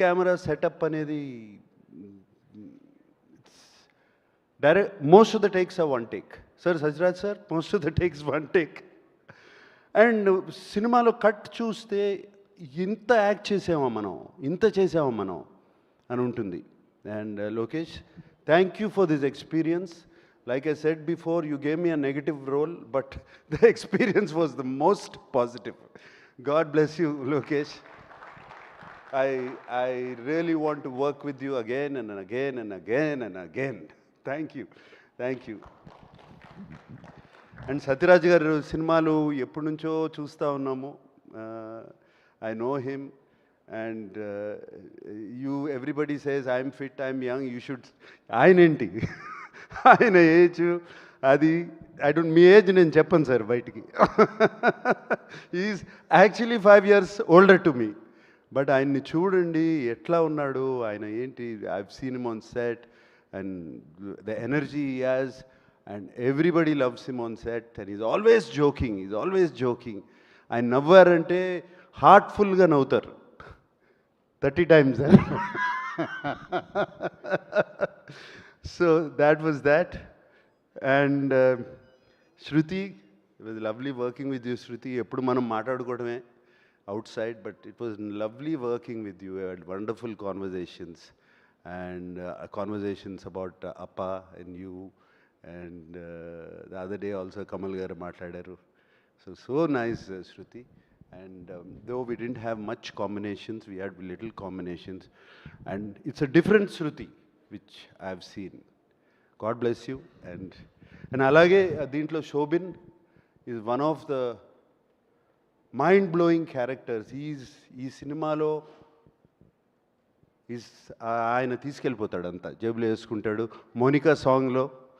Camera setup అనేది direct most of the takes are one take. Sir సజ్రాజ్ sir, most of the takes one take. And సినిమాలో cut చూస్తే ఇంత act చేసామా మనం, ఇంత చేసామా మనం అని ఉంటుంది. And Lokesh, thank you for this experience. Like I said before, you gave me a negative role, but the experience was the most positive. God bless you, Lokesh. I really want to work with you again and again and again and again. Thank you. Thank you. And Sathyaraj గారు సినిమాలు ఎప్పటి నుంచో చూస్తూ ఉన్నాము. I know him and everybody says I'm fit, I'm young, you should. ఆయన ఏంటి, ఆయన age అది మీ ఏజ్ నేను చెప్పను సార్ బయటికి. Is actually 5 years older to me. But ఆయన్ని చూడండి ఎట్లా ఉన్నాడు, ఆయన ఏంటి. I've seen him on set and the energy he has and everybody loves him on set and he's always joking. ఆయన నవ్వారంటే హార్ట్ఫుల్గా నవ్వుతారు 30 times. So that was that. And Shruti, it was lovely working with you, Shruti. ఎప్పుడు మనం మాట్లాడుకోవడమే outside, but it was lovely working with you. We had wonderful conversations and conversations about Appa and you. And the other day also Kamal garu matladaru. So nice, Shruti. And though we didn't have much combinations, we had little combinations. And it's a different Shruti, which I've seen. God bless you. And alage deentlo Shobin is one of the mind-blowing characters. Ee సినిమాలో ఆయన తీసుకెళ్ళిపోతాడు అంతా, జేబులో వేసుకుంటాడు. మోనికా సాంగ్లో